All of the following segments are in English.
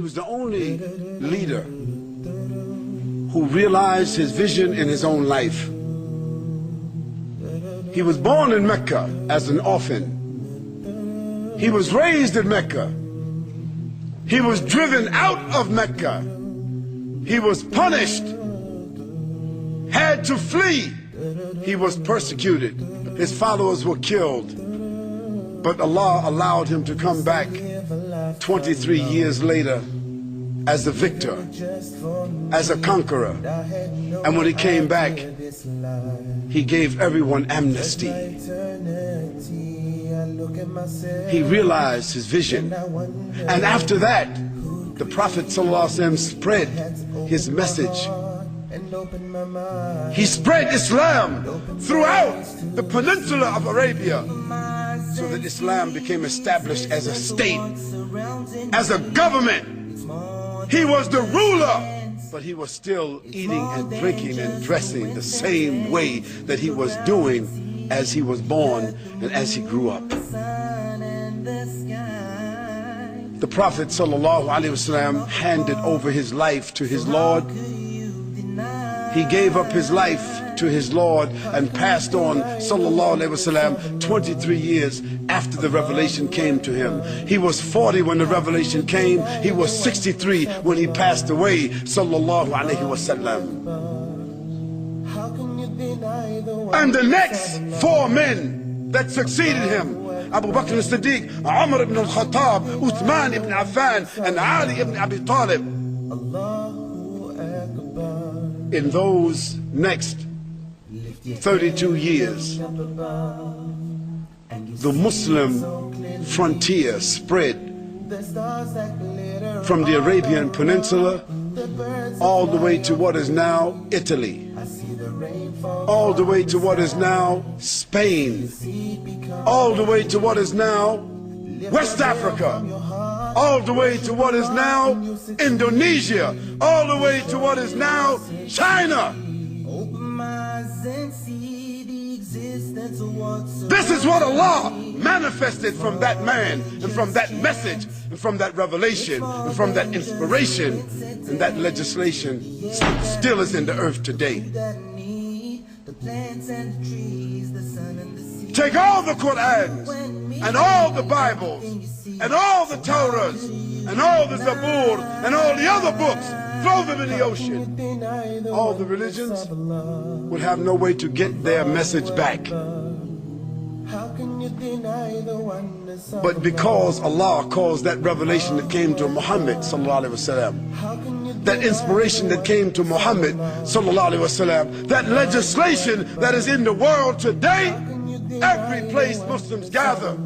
was the only leader who realized his vision in his own life. He was born in Mecca as an orphan. He was raised in Mecca. He was driven out of Mecca. He was punished, had to flee. He was persecuted. His followers were killed. But Allah allowed him to come back 23 years later as a victor, as a conqueror. And when he came back, he gave everyone amnesty. He realized his vision. And after that, the Prophet ﷺ spread his message. He spread Islam throughout the peninsula of Arabia, so that Islam became established as a state, as a government. He was the ruler, but he was still eating and drinking and dressing the same way that he was doing as he was born and as he grew up. The Prophet ﷺ handed over his life to his Lord. He gave up his life to his Lord and passed on, sallallahu alaihi wasallam, 23 years after the revelation came to him. He was 40 when the revelation came. He was 63 when he passed away, sallallahu alaihi wasallam. And the next 4 men that succeeded him, Abu Bakr as-Siddiq, Umar ibn al-Khattab, Uthman ibn Affan, and Ali ibn Abi Talib. In those next 32 years, the Muslim frontier spread from the Arabian Peninsula all the way to what is now Italy, all the way to what is now Spain, all the way to what is now West Africa, all the way to what is now Indonesia, all the way to what is now China. This is what Allah manifested from that man and from that message and from that revelation and from that inspiration, and that legislation still is in the earth today. Take all the Qur'ans and all the Bibles and all the Torahs and all the Zabur and all the other books, throw them in the ocean. All the religions would have no way to get their message back. But because Allah caused that revelation that came to Muhammad sallallahu alaihi wasallam, that inspiration that came to Muhammad sallallahu alaihi wasallam, that legislation that is in the world today, every place Muslims gather,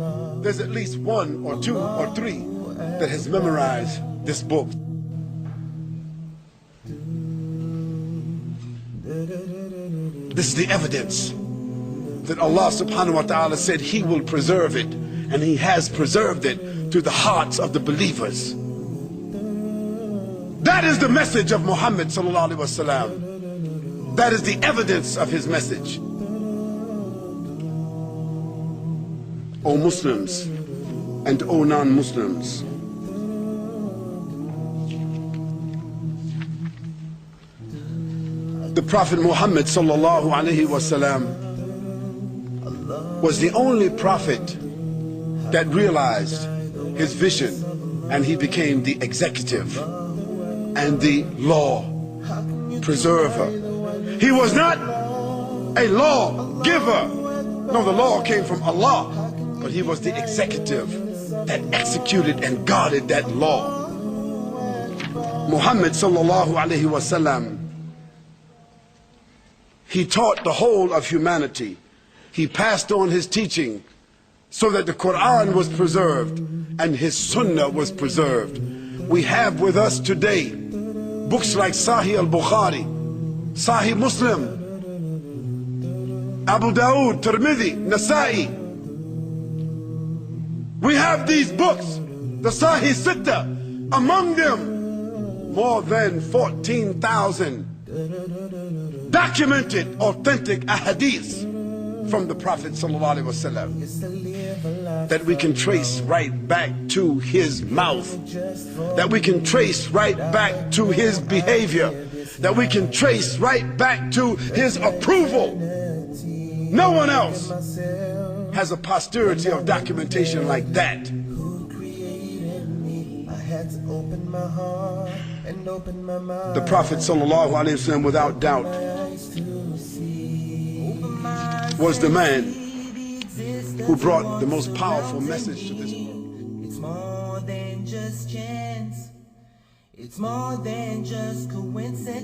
there's at least 1 or 2 or 3 that has memorized this book. This is the evidence that Allah subhanahu wa ta'ala said He will preserve it, and He has preserved it to the hearts of the believers. That is the message of Muhammad sallallahu alaihi wasallam. That is the evidence of his message. O Muslims and O non-Muslims, the Prophet Muhammad sallallahu alaihi wasallam was the only prophet that realized his vision, and he became the executive and the law preserver. He was not a law giver. No, the law came from Allah, but he was the executive that executed and guarded that law. Muhammad sallallahu alaihi wasallam, he taught the whole of humanity. He passed on his teaching so that the Quran was preserved and his Sunnah was preserved. We have with us today books like Sahih al-Bukhari, Sahih Muslim, Abu Dawood, Tirmidhi, Nasa'i. We have these books, the Sahih Sitta, among them more than 14,000 documented authentic ahadith from the Prophet ﷺ, that we can trace right back to his mouth, that we can trace right back to his behavior, that we can trace right back to his approval. No one else has a posterity of documentation like that. The Prophet ﷺ, without doubt, was the man who brought the most powerful message to this world. It's more than just chance. It's more than just coincidence.